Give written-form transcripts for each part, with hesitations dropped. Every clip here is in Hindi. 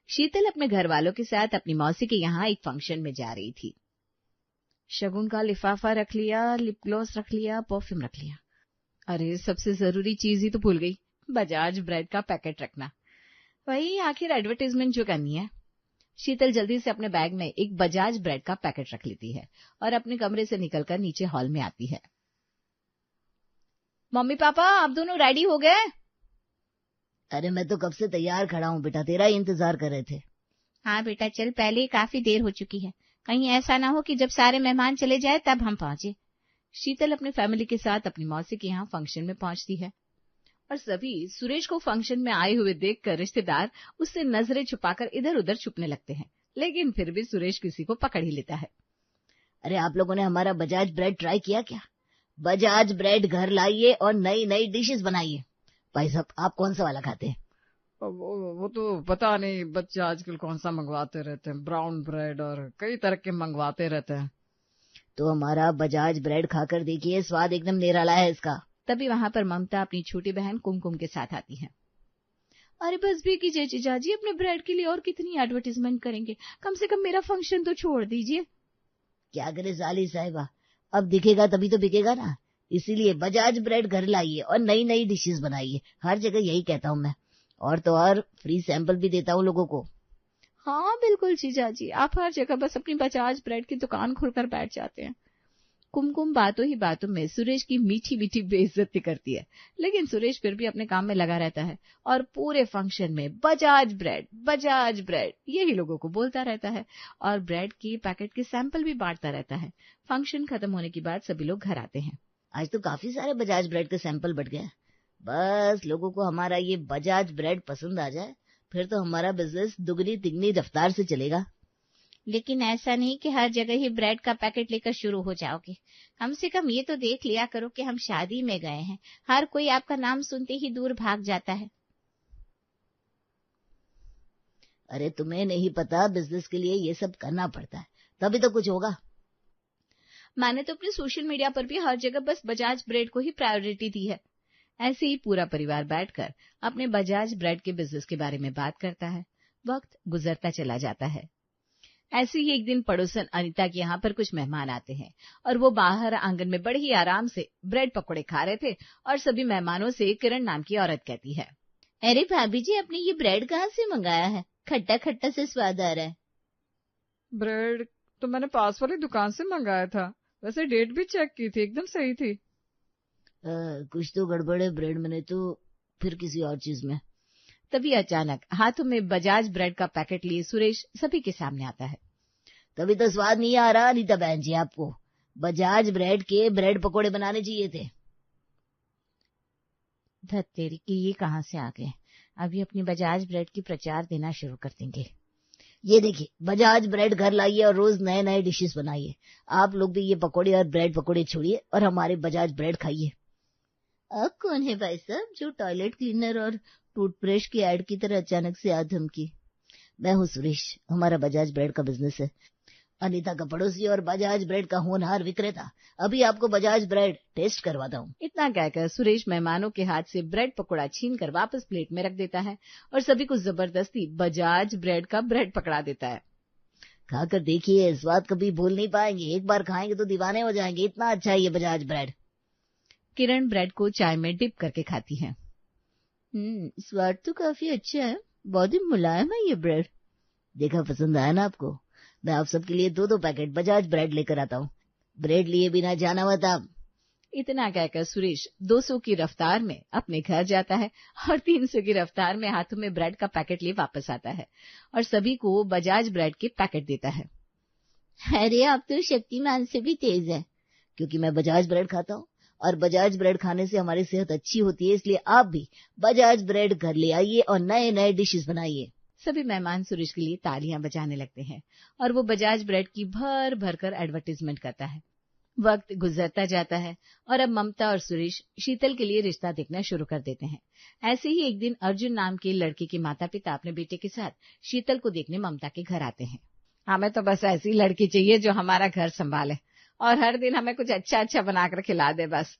शीतल अपने घर वालों के साथ अपनी मौसी के यहाँ एक फंक्शन में जा रही थी। शगुन का लिफाफा रख लिया, लिप ग्लॉस रख लिया, परफ्यूम रख लिया। अरे सबसे जरूरी चीज ही तो भूल गई, बजाज ब्रेड का पैकेट रखना। वही आखिर एडवर्टाइजमेंट जो करनी है। शीतल जल्दी से अपने बैग में एक बजाज ब्रेड का पैकेट रख लेती है और अपने कमरे से निकलकर नीचे हॉल में आती है। मम्मी पापा आप दोनों रेडी हो गए? अरे मैं तो कब से तैयार खड़ा हूँ बेटा, तेरा ही इंतजार कर रहे थे। हाँ बेटा चल, पहले ही काफी देर हो चुकी है, कहीं ऐसा ना हो कि जब सारे मेहमान चले जाए तब हम पहुंचे। शीतल अपनी फैमिली के साथ अपनी मौसी के यहाँ फंक्शन में पहुंचती है और सभी सुरेश को फंक्शन में आए हुए देखकर रिश्तेदार उससे नजरें छुपाकर इधर उधर छुपने लगते हैं, लेकिन फिर भी सुरेश किसी को पकड़ ही लेता है। अरे आप लोगों ने हमारा बजाज ब्रेड ट्राई किया क्या? बजाज ब्रेड घर लाइए और नई नई डिशेस बनाइए। भाई साहब आप कौन सा वाला खाते हैं? वो तो पता नहीं, बच्चे आजकल कौन सा मंगवाते रहते हैं, ब्राउन ब्रेड और कई तरह के मंगवाते रहते हैं। तो हमारा बजाज ब्रेड खाकर देखिए, स्वाद एकदम निराला है इसका। तभी वहां पर ममता अपनी छोटी बहन कुमकुम के साथ आती है। अरे बस भी कीजिए जीजा जी, अपने ब्रेड के लिए और कितनी एडवर्टाइजमेंट करेंगे, कम से कम मेरा फंक्शन तो छोड़ दीजिए। क्या करे साली साहिबा, अब दिखेगा तभी तो बिकेगा ना, इसीलिए बजाज ब्रेड घर लाइए और नई नई डिशेस बनाइए। हर जगह यही कहता हूँ मैं, और तो और फ्री सैंपल भी देता हूँ लोगों को। हाँ बिल्कुल जीजा जी, आप हर जगह बस अपनी बजाज ब्रेड की दुकान खोलकर बैठ जाते हैं। कुमकुम बातों ही बातों में सुरेश की मीठी मीठी बेइज्जती करती है, लेकिन सुरेश फिर भी अपने काम में लगा रहता है और पूरे फंक्शन में बजाज ब्रेड यही लोगों को बोलता रहता है और ब्रेड के पैकेट के सैंपल भी बांटता रहता है। फंक्शन खत्म होने के बाद सभी लोग घर आते हैं। आज तो काफी सारे बजाज ब्रेड के सैंपल बट गए। बस लोगों को हमारा ये बजाज ब्रेड पसंद आ जाए, फिर तो हमारा बिजनेस दुगनी तिगनी रफ्तार से चलेगा। लेकिन ऐसा नहीं कि हर जगह ही ब्रेड का पैकेट लेकर शुरू हो जाओगे। कम से कम ये तो देख लिया करो कि हम शादी में गए हैं, हर कोई आपका नाम सुनते ही दूर भाग जाता है। अरे तुम्हें नहीं पता, बिजनेस के लिए ये सब करना पड़ता है, तभी तो कुछ होगा। मैंने तो अपने सोशल मीडिया पर भी हर जगह बस बजाज ब्रेड को ही प्रायोरिटी दी है। ऐसे ही पूरा परिवार बैठकर अपने बजाज ब्रेड के बिजनेस के बारे में बात करता है। वक्त गुजरता चला जाता है। ऐसे ही एक दिन पड़ोसन अनीता के यहाँ पर कुछ मेहमान आते हैं और वो बाहर आंगन में बड़े ही आराम से ब्रेड पकोड़े खा रहे थे और सभी मेहमानों से किरण नाम की औरत कहती है, अरे भाभी जी आपने ये ब्रेड कहाँ से मंगाया है, खट्टा खट्टा से स्वाद आ रहा है। ब्रेड तो मैंने पास वाली दुकान से मंगाया था, वैसे डेट भी चेक की थी, एकदम सही थी। कुछ तो गड़बड़ है ब्रेड में, तो फिर किसी और चीज में। तभी अचानक हाथों में बजाज ब्रेड का पैकेट लिए सुरेश सभी के सामने आता है। तभी तो स्वाद नहीं आ रहा अनीता बहन जी, आपको बजाज ब्रेड के ब्रेड पकोड़े बनाने चाहिए थे। धत्तेरी की ये कहाँ से आ गए, अभी अपनी बजाज ब्रेड की प्रचार देना शुरू कर देंगे। ये देखिए बजाज ब्रेड घर लाइए और रोज नए नए डिशेस बनाइए। आप लोग भी ये पकोड़े और ब्रेड पकोड़े छोड़िए और हमारे बजाज ब्रेड खाइए। अब कौन है भाई साहब जो टॉयलेट क्लीनर और टूथब्रश की एड की तरह अचानक से याद धमकी? मैं हूँ सुरेश, हमारा बजाज ब्रेड का बिजनेस है। अनीता का पड़ोसी और बजाज ब्रेड का होनहार विक्रेता। अभी आपको बजाज ब्रेड टेस्ट करवाता हूँ। इतना कहकर सुरेश मेहमानों के हाथ से ब्रेड पकोड़ा छीनकर वापस प्लेट में रख देता है और सभी को जबरदस्ती बजाज ब्रेड का ब्रेड पकड़ा देता है। खाकर देखिए, स्वाद कभी भूल नहीं पाएंगे, एक बार खाएंगे तो दीवाने हो जाएंगे, इतना अच्छा है ये बजाज ब्रेड। किरण ब्रेड को चाय में डिप करके खाती है। स्वाद तो काफी अच्छा है, बहुत ही मुलायम है ये ब्रेड। देखा, पसंद आया ना आपको? मैं आप सबके लिए 2-2 पैकेट बजाज ब्रेड लेकर आता हूँ। ब्रेड लिए बिना जाना मत आप। इतना कहकर सुरेश 200 की रफ्तार में अपने घर जाता है और 300 की रफ्तार में हाथों में ब्रेड का पैकेट लिए वापस आता है और सभी को बजाज ब्रेड के पैकेट देता है। अरे आप तो शक्तिमान से भी तेज है। क्योंकि मैं बजाज ब्रेड खाता हूँ और बजाज ब्रेड खाने से हमारी सेहत अच्छी होती है, इसलिए आप भी बजाज ब्रेड घर ले आइए और नए नए डिशेस बनाइए। सभी मेहमान सुरेश के लिए तालियां बजाने लगते हैं और वो बजाज ब्रेड की भर भर कर एडवर्टाइजमेंट करता है। वक्त गुजरता जाता है और अब ममता और सुरेश शीतल के लिए रिश्ता देखना शुरू कर देते हैं। ऐसे ही एक दिन अर्जुन नाम के लड़के के माता पिता अपने बेटे के साथ शीतल को देखने ममता के घर आते हैं। हमें तो बस ऐसी लड़की चाहिए जो हमारा घर संभाले और हर दिन हमें कुछ अच्छा अच्छा बनाकर खिला दे बस।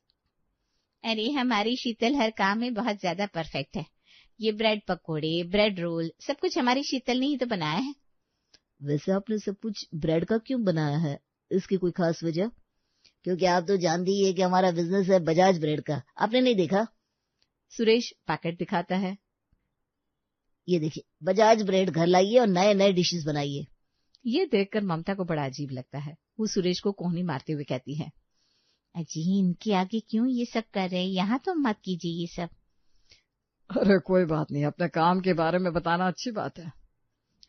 अरे हमारी शीतल हर काम में बहुत ज्यादा परफेक्ट है, ये ब्रेड पकोड़े, ब्रेड रोल, सब कुछ हमारी शीतल ने ही तो बनाया है। वैसे आपने सब कुछ ब्रेड का क्यों बनाया है? इसकी कोई खास वजह? क्योंकि आप तो जानती ही है कि हमारा बिजनेस है बजाज ब्रेड का। आपने नहीं देखा? सुरेश पैकेट दिखाता है। ये देखिए, बजाज ब्रेड घर लाइए और नए नए डिशेस बनाइए। ये देखकर ममता को बड़ा अजीब लगता है। वो सुरेश को कोहनी मारते हुए कहती है, अजी इनके आगे क्यों ये सब कर रहे हैं, यहाँ तो मत कीजिए ये सब। अरे कोई बात नहीं, अपने काम के बारे में बताना अच्छी बात है।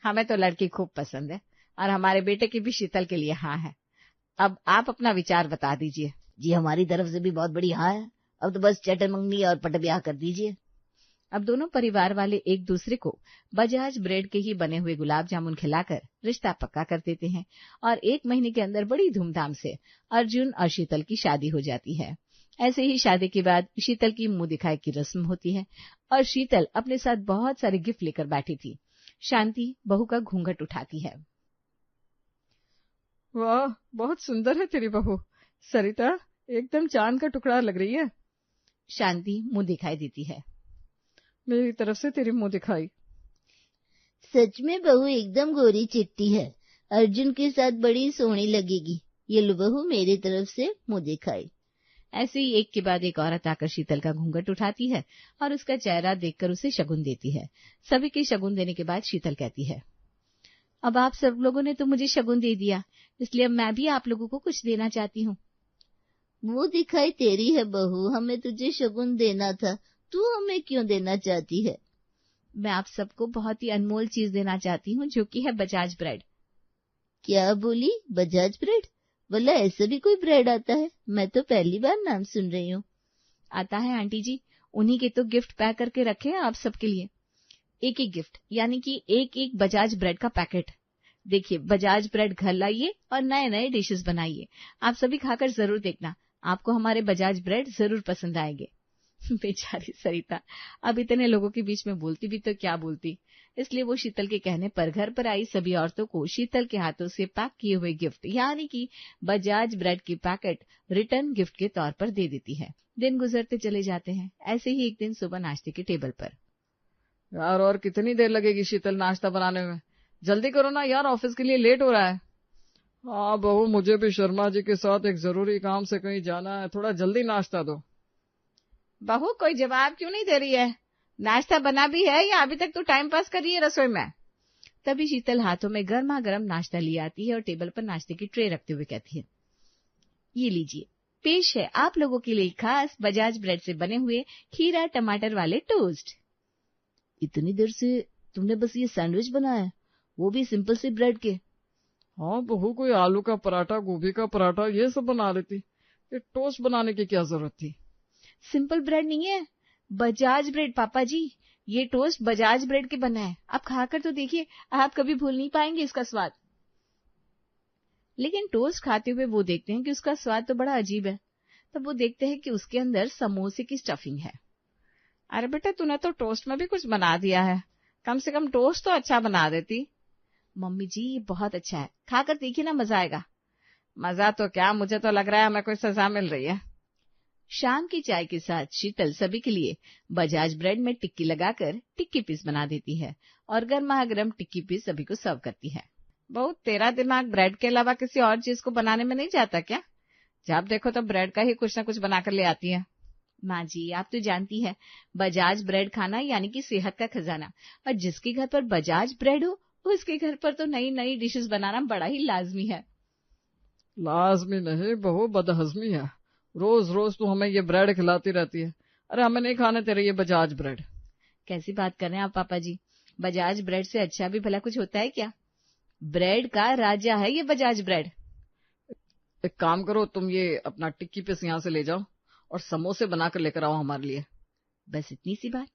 हमें तो लड़की खूब पसंद है और हमारे बेटे की भी शीतल के लिए हाँ है। अब आप अपना विचार बता दीजिए। जी हमारी तरफ से भी बहुत बड़ी हाँ है। अब तो बस चटन मंगनी और पट ब्याह कर दीजिए। अब दोनों परिवार वाले एक दूसरे को बजाज ब्रेड के ही बने हुए गुलाब जामुन खिलाकर रिश्ता पक्का कर देते हैं और 1 महीने के अंदर बड़ी धूमधाम से अर्जुन और शीतल की शादी हो जाती है। ऐसे ही शादी के बाद शीतल की मुंह दिखाई की रस्म होती है और शीतल अपने साथ बहुत सारे गिफ्ट लेकर बैठी थी। शांति बहू का घूंघट उठाती है। वाह, बहुत सुंदर है तेरी बहू। सरिता एकदम चांद का टुकड़ा लग रही है। शांति मुंह दिखाई देती है। मेरी तरफ से तेरी मुंह दिखाई। सच में बहू एकदम गोरी चिट्टी है। अर्जुन के साथ बड़ी सोहनी लगेगी। ये लो बहू मेरी तरफ से मुंह दिखाई। ऐसे ही एक के बाद एक औरत आकर शीतल का घूंघट उठाती है और उसका चेहरा देखकर उसे शगुन देती है। सभी के शगुन देने के बाद शीतल कहती है, अब आप सब लोगों ने तो मुझे शगुन दे दिया, इसलिए अब मैं भी आप लोगों को कुछ देना चाहती हूँ। मुंह दिखाई तेरी है बहू, हमें तुझे शगुन देना था, तू हमें क्यों देना चाहती है? मैं आप सबको बहुत ही अनमोल चीज देना चाहती हूँ, जो कि है बजाज ब्रेड। क्या बोली? बजाज ब्रेड? बोला ऐसा भी कोई ब्रेड आता है? मैं तो पहली बार नाम सुन रही हूँ। आता है आंटी जी, उन्हीं के तो गिफ्ट पैक करके रखे हैं आप सबके लिए। एक एक गिफ्ट यानी कि एक एक बजाज ब्रेड का पैकेट। देखिए, बजाज ब्रेड घर लाइए और नए नए डिशेस बनाइए। आप सभी खाकर जरूर देखना, आपको हमारे बजाज ब्रेड जरूर पसंद आएंगे। बेचारी सरिता अब इतने लोगों के बीच में बोलती भी तो क्या बोलती, इसलिए वो शीतल के कहने पर घर पर आई सभी औरतों को शीतल के हाथों से पैक किए हुए गिफ्ट यानी कि बजाज ब्रेड की पैकेट रिटर्न गिफ्ट के तौर पर दे देती है। दिन गुजरते चले जाते हैं। ऐसे ही एक दिन सुबह नाश्ते के टेबल पर, यार और कितनी देर लगेगी शीतल नाश्ता बनाने में? जल्दी करो ना यार, ऑफिस के लिए लेट हो रहा है। हाँ बहू, मुझे भी शर्मा जी के साथ एक जरूरी काम से कहीं जाना है, थोड़ा जल्दी नाश्ता दो। बहू कोई जवाब क्यों नहीं दे रही है? नाश्ता बना भी है या अभी तक तो टाइम पास कर रही है रसोई में? तभी शीतल हाथों में गर्मा गर्म नाश्ता ले आती है और टेबल पर नाश्ते की ट्रे रखते हुए कहती है, ये लीजिए, पेश है आप लोगों के लिए खास बजाज ब्रेड से बने हुए खीरा टमाटर वाले टोस्ट। इतनी देर से तुमने बस ये सैंडविच बनाया है, वो भी सिंपल सी ब्रेड के? हाँ बहू, कोई आलू का पराठा, गोभी का पराठा ये सब बना लेती, ये टोस्ट बनाने की क्या जरूरत थी? सिंपल ब्रेड नहीं है, बजाज ब्रेड पापा जी। ये टोस्ट बजाज ब्रेड के बना है, आप खाकर तो देखिए, आप कभी भूल नहीं पाएंगे इसका स्वाद। लेकिन टोस्ट खाते हुए वो देखते हैं कि उसका स्वाद तो बड़ा अजीब है। तब वो देखते हैं कि उसके अंदर समोसे की स्टफिंग है। अरे बेटा, तूने तो टोस्ट में भी कुछ बना दिया है, कम से कम टोस्ट तो अच्छा बना देती। मम्मी जी ये बहुत अच्छा है, खाकर देखिए ना, मजा आएगा। मजा तो क्या, मुझे तो लग रहा है हमें कोई सजा मिल रही है। शाम की चाय के साथ शीतल सभी के लिए बजाज ब्रेड में टिक्की लगाकर टिक्की पीस बना देती है और गर्मा गर्म टिक्की पीस सभी को सर्व करती है। बहुत तेरा दिमाग ब्रेड के अलावा किसी और चीज को बनाने में नहीं जाता क्या? जब देखो तो ब्रेड का ही कुछ न कुछ बनाकर ले आती है। माँ जी आप तो जानती है, बजाज ब्रेड खाना यानी कि सेहत का खजाना, और जिसके घर पर बजाज ब्रेड हो उसके घर पर तो नई नई डिशेस बनाना बड़ा ही लाजमी है। लाजमी नहीं बहू, बदहजमी है। रोज रोज तू हमें ये ब्रेड खिलाती रहती है। अरे हमें नहीं खाने तेरे ये बजाज ब्रेड। कैसी बात कर रहे हैं आप पापा जी, बजाज ब्रेड से अच्छा भी भला कुछ होता है क्या? ब्रेड का राजा है ये बजाज ब्रेड। एक काम करो, तुम ये अपना टिक्की पीस यहाँ से ले जाओ और समोसे बनाकर लेकर आओ हमारे लिए। बस इतनी सी बात,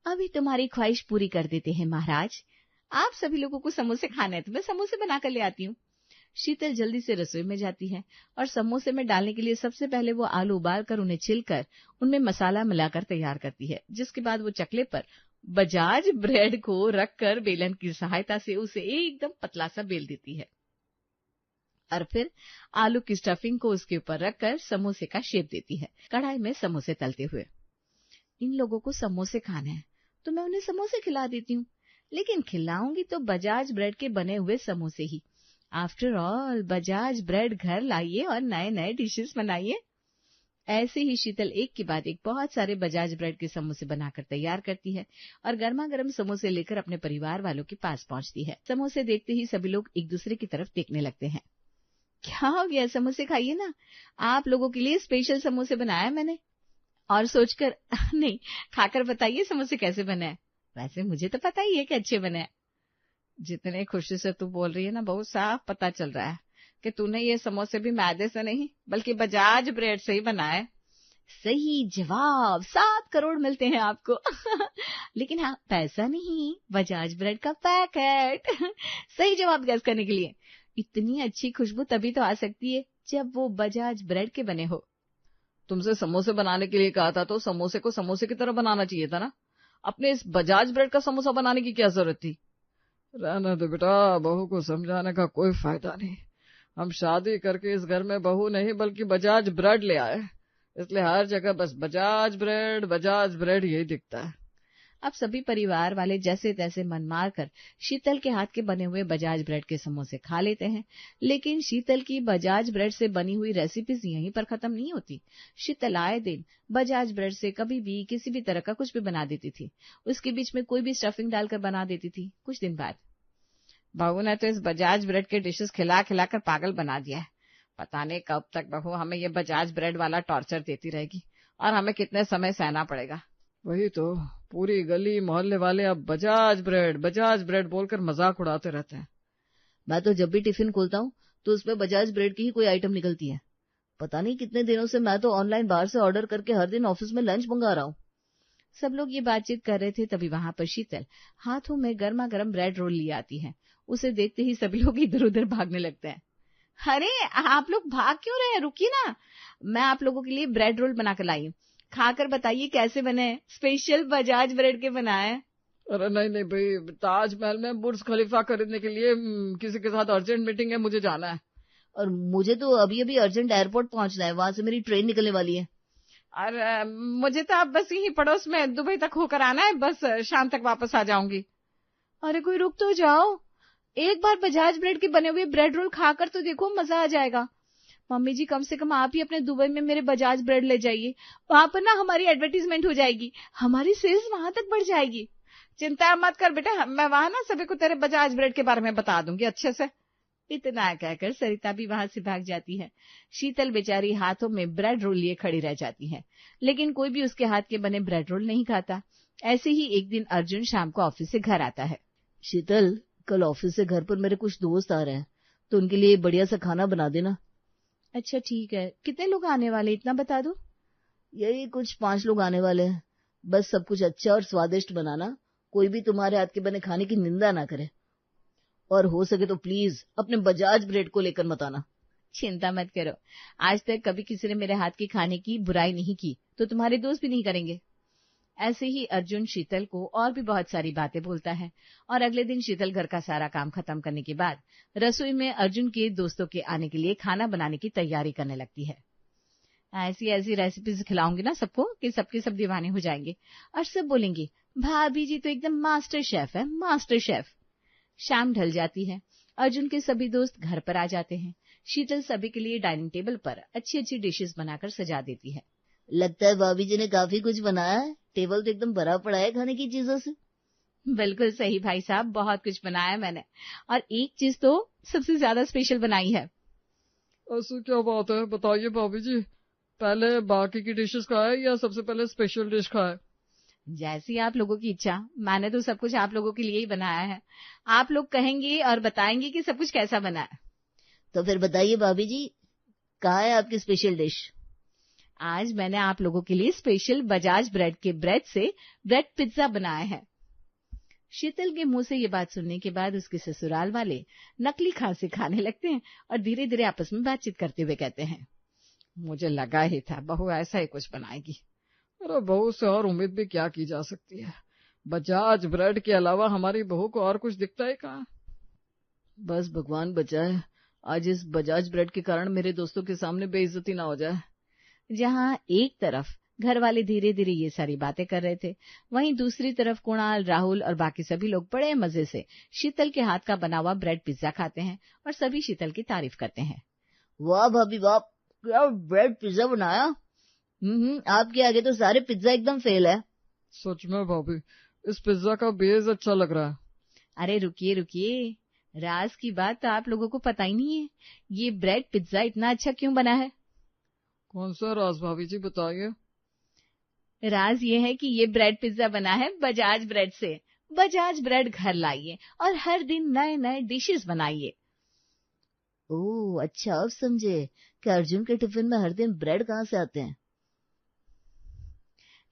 अभी तुम्हारी ख्वाहिश पूरी कर देते हैं महाराज। आप सभी लोगों को समोसे खाने हैं तो मैं समोसे बनाकर ले आती हूँ। शीतल जल्दी से रसोई में जाती है और समोसे में डालने के लिए सबसे पहले वो आलू उबालकर उन्हें छिलकर उनमें मसाला मिलाकर तैयार करती है, जिसके बाद वो चकले पर बजाज ब्रेड को रखकर बेलन की सहायता से उसे एकदम पतला सा बेल देती है और फिर आलू की स्टफिंग को उसके ऊपर रखकर समोसे का शेप देती है, कढ़ाई में समोसे तलते हुए। इन लोगों को समोसे खाने हैं तो मैं उन्हें समोसे खिला देती हूँ, लेकिन खिलाऊंगी तो बजाज ब्रेड के बने हुए समोसे ही। आफ्टर ऑल बजाज ब्रेड घर लाइए और नए नए डिशेस बनाइए। ऐसे ही शीतल एक के बाद एक बहुत सारे बजाज ब्रेड के समोसे बनाकर तैयार करती है और गर्मा गर्म समोसे लेकर अपने परिवार वालों के पास पहुंचती है। समोसे देखते ही सभी लोग एक दूसरे की तरफ देखने लगते हैं। क्या हो गया, समोसे खाइए ना, आप लोगों के लिए स्पेशल समोसे बनाया मैंने। और सोचकर नहीं, खाकर बताइए समोसे कैसे बने हैं। वैसे मुझे तो पता ही है कि अच्छे बने हैं। जितने खुशी से तू बोल रही है ना, बहुत साफ पता चल रहा है कि तूने ये समोसे भी मैदे से नहीं बल्कि बजाज ब्रेड से ही बनाए। सही जवाब, 7 करोड़ मिलते हैं आपको। लेकिन हाँ, पैसा नहीं, बजाज ब्रेड का पैकेट। सही जवाब गैस करने के लिए। इतनी अच्छी खुशबू तभी तो आ सकती है जब वो बजाज ब्रेड के बने हो। तुमसे समोसे बनाने के लिए कहा था तो समोसे को समोसे की तरह बनाना चाहिए था ना। अपने इस बजाज ब्रेड का समोसा बनाने की क्या जरूरत थी। रहना दो बेटा, बहू को समझाने का कोई फायदा नहीं। हम शादी करके इस घर में बहू नहीं बल्कि बजाज ब्रेड ले आए, इसलिए हर जगह बस बजाज ब्रेड यही दिखता है। अब सभी परिवार वाले जैसे तैसे मन मार कर शीतल के हाथ के बने हुए बजाज ब्रेड के समोसे खा लेते हैं। लेकिन शीतल की बजाज ब्रेड से बनी हुई रेसिपीज यहीं पर खत्म नहीं होती। शीतल आए दिन बजाज ब्रेड से कभी भी किसी भी तरह का कुछ भी बना देती थी। उसके बीच में कोई भी स्टफिंग डालकर बना देती थी। कुछ दिन बाद बहू ने तो इस बजाज ब्रेड के डिशेस खिला खिला कर पागल बना दिया है। पता नहीं कब तक बहू हमें ये बजाज ब्रेड वाला टॉर्चर देती रहेगी और हमें कितने समय सहना पड़ेगा। वही तो, पूरी गली मोहल्ले वाले अब बजाज ब्रेड बोलकर मजाक उड़ाते रहते हैं। मैं तो जब भी टिफिन खोलता हूँ तो उसमें बजाज ब्रेड की ही कोई आइटम निकलती है। पता नहीं कितने दिनों से मैं तो ऑनलाइन बाहर से ऑर्डर करके हर दिन ऑफिस में लंच मंगा रहा हूँ। सब लोग ये बातचीत कर रहे थे, तभी वहां पर शीतल हाथों में गर्मा गर्म ब्रेड रोल लिए आती है। उसे देखते ही सभी लोग इधर उधर भागने लगते हैं। अरे आप लोग भाग क्यों रहे हैं, रुकिए ना, मैं आप लोगों के लिए ब्रेड रोल बनाकर लाई हूँ, खाकर बताइए कैसे बने। स्पेशल बजाज ब्रेड के बनाए। अरे नहीं भाई, ताजमहल में बुर्ज खलीफा खरीदने के लिए किसी के साथ अर्जेंट मीटिंग है, मुझे जाना है। और मुझे तो अभी अभी अर्जेंट एयरपोर्ट पहुंचना है, वहां से मेरी ट्रेन निकलने वाली है। और मुझे तो अब बस यही पड़ोस में दुबई तक होकर आना है, बस शाम तक वापस आ जाऊंगी। अरे कोई रुक तो जाओ, एक बार बजाज ब्रेड के बने हुए ब्रेड रोल खाकर तो देखो, मजा आ जाएगा। मम्मी जी, कम से कम आप ही अपने दुबई में मेरे बजाज ब्रेड ले जाइए, वहां पर ना हमारी एडवर्टीजमेंट हो जाएगी, हमारी सेल्स वहां तक बढ़ जाएगी। चिंता मत कर बेटा, मैं वहां ना सभी को तेरे बजाज ब्रेड के बारे में बता दूंगी अच्छे से। इतना कहकर सरिता भी वहां से भाग जाती है। शीतल बेचारी हाथों में ब्रेड रोल लिए खड़ी रह जाती है, लेकिन कोई भी उसके हाथ के बने ब्रेड रोल नहीं खाता। ऐसे ही एक दिन अर्जुन शाम को ऑफिस से घर आता है। शीतल, कल ऑफिस से घर पर मेरे कुछ दोस्त आ रहे हैं, तो उनके लिए बढ़िया सा खाना बना देना। अच्छा ठीक है, कितने लोग आने वाले इतना बता दो। यही कुछ 5 लोग आने वाले हैं, बस सब कुछ अच्छा और स्वादिष्ट बनाना, कोई भी तुम्हारे हाथ के बने खाने की निंदा ना करे, और हो सके तो प्लीज अपने बजाज ब्रेड को लेकर मत आना। चिंता मत करो, आज तक कभी किसी ने मेरे हाथ के खाने की बुराई नहीं की, तो तुम्हारे दोस्त भी नहीं करेंगे। ऐसे ही अर्जुन शीतल को और भी बहुत सारी बातें बोलता है और अगले दिन शीतल घर का सारा काम खत्म करने के बाद रसोई में अर्जुन के दोस्तों के आने के लिए खाना बनाने की तैयारी करने लगती है। ऐसी ऐसी रेसिपीज खिलाऊंगी ना सबको कि सबके सब दीवाने हो जाएंगे और सब बोलेंगे भाभी जी तो एकदम मास्टर शेफ है, मास्टर शेफ। शाम ढल जाती है, अर्जुन के सभी दोस्त घर पर आ जाते हैं। शीतल सभी के लिए डाइनिंग टेबल पर अच्छी अच्छी डिशेस बनाकर सजा देती है। लगता है भाभी जी ने काफी कुछ बनाया है, टेबल तो एकदम भरा पड़ा है खाने की चीजों से। बिल्कुल सही भाई साहब, बहुत कुछ बनाया मैंने, और एक चीज तो सबसे ज्यादा स्पेशल बनाई है। ऐसी क्या बात है, बताइए भाभी जी, पहले बाकी की डिशेस खाए या सबसे पहले स्पेशल डिश खाए? जैसी आप लोगों की इच्छा, मैंने तो सब कुछ आप लोगों के लिए ही बनाया है। आप लोग कहेंगे और बताएंगे कि सब कुछ कैसा बना है। तो फिर बताइए भाभी जी, कहाँ है आपकी स्पेशल डिश? आज मैंने आप लोगों के लिए स्पेशल बजाज ब्रेड के ब्रेड से ब्रेड पिज्जा बनाया है। शीतल के मुंह से ये बात सुनने के बाद उसके ससुराल वाले नकली खांसी खाने लगते हैं और धीरे धीरे आपस में बातचीत करते हुए कहते हैं, मुझे लगा ही था बहू ऐसा ही कुछ बनाएगी। अरे बहू से और उम्मीद भी क्या की जा सकती है, बजाज ब्रेड के अलावा हमारी बहू को और कुछ दिखता है कहाँ। बस भगवान बचाए, आज इस बजाज ब्रेड के कारण मेरे दोस्तों के सामने बेइज्जती ना हो जाए। जहां एक तरफ घर वाले धीरे धीरे ये सारी बातें कर रहे थे। वहीं दूसरी तरफ कुणाल, राहुल और बाकी सभी लोग बड़े मजे से शीतल के हाथ का बना हुआ ब्रेड पिज्जा खाते हैं और सभी शीतल की तारीफ करते हैं। वाह भाभी वाह, क्या ब्रेड पिज्जा बनाया। आपके आगे तो सारे पिज्जा एकदम फेल है। सच में भाभी, इस पिज्जा का बेस अच्छा लग रहा है। अरे रुकिए रुकिए, राज की बात तो आप लोगों को पता ही नहीं है। ये ब्रेड पिज्जा इतना अच्छा क्यों बना है? कौन सा राज भाभी जी, बताइए। राज ये है कि ये ब्रेड पिज्जा बना है बजाज ब्रेड से। बजाज ब्रेड घर लाइए और हर दिन नए नए डिशेस बनाइए। ओह अच्छा, अब समझे कि अर्जुन के टिफिन में हर दिन ब्रेड कहाँ से आते हैं।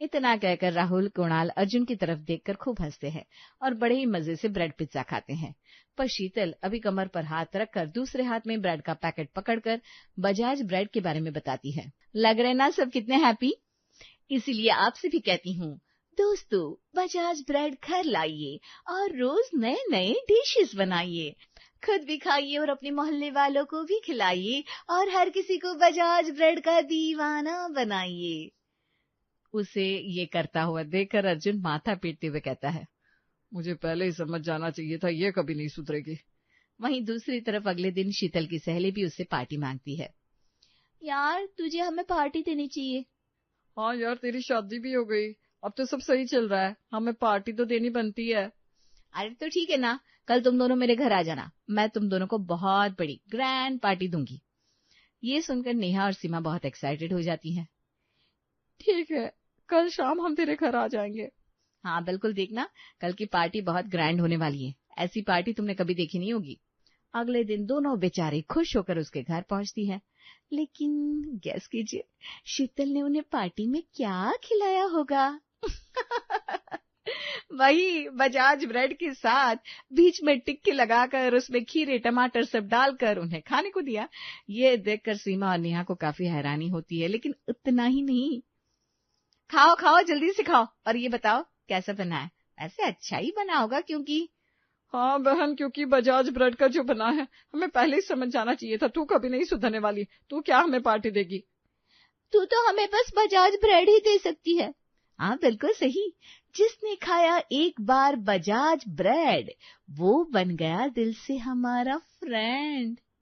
इतना कहकर राहुल, कुणाल अर्जुन की तरफ देखकर खूब हंसते हैं और बड़े ही मजे से ब्रेड पिज्जा खाते हैं। पर शीतल अभी कमर पर हाथ रखकर दूसरे हाथ में ब्रेड का पैकेट पकड़कर बजाज ब्रेड के बारे में बताती है। लग रहे ना सब कितने हैप्पी? इसीलिए आपसे भी कहती हूँ दोस्तों, बजाज ब्रेड घर लाइए और रोज नए नए डिशेस बनाइए। खुद भी खाइए और अपने मोहल्ले वालों को भी खिलाइए और हर किसी को बजाज ब्रेड का दीवाना बनाइए। उसे ये करता हुआ देखकर अर्जुन माथा पीटते हुए कहता है, मुझे पहले ही समझ जाना चाहिए था, ये कभी नहीं सुधरेगी। वहीं दूसरी तरफ अगले दिन शीतल की सहेली भी उससे पार्टी मांगती है। यार तुझे हमें पार्टी देनी चाहिए। हाँ यार, तेरी शादी भी हो गई, अब तो सब सही चल रहा है, हमें पार्टी तो देनी बनती है। अरे तो ठीक है ना, कल तुम दोनों मेरे घर आ जाना, मैं तुम दोनों को बहुत बड़ी ग्रैंड पार्टी दूंगी। ये सुनकर नेहा और सीमा बहुत एक्साइटेड हो जाती हैं। ठीक है, कल शाम हम तेरे घर आ जाएंगे। हाँ बिल्कुल, देखना कल की पार्टी बहुत ग्रैंड होने वाली है। ऐसी पार्टी तुमने कभी देखी नहीं होगी। अगले दिन दोनों बेचारे खुश होकर उसके घर पहुंचती हैं। लेकिन गेस कीजिए, शीतल ने उन्हें पार्टी में क्या खिलाया होगा? वही बजाज ब्रेड के साथ बीच में टिक्की लगाकर उसमें खीरे टमाटर सब डालकर उन्हें खाने को दिया। ये देखकर सीमा और नेहा को काफी हैरानी होती है, लेकिन उतना ही नहीं। खाओ खाओ, जल्दी से खाओ और ये बताओ कैसा बना है। ऐसे अच्छा ही बना होगा क्योंकि हाँ बहन, क्योंकि बजाज ब्रेड का जो बना है हमें पहले ही समझ जाना चाहिए था। तू कभी नहीं सुधरने वाली, तू क्या हमें पार्टी देगी? तू तो हमें बस बजाज ब्रेड ही दे सकती है। हाँ बिल्कुल सही, जिसने खाया एक बार बजाज ब्रेड वो बन गया दिल से हमारा फ्रेंड।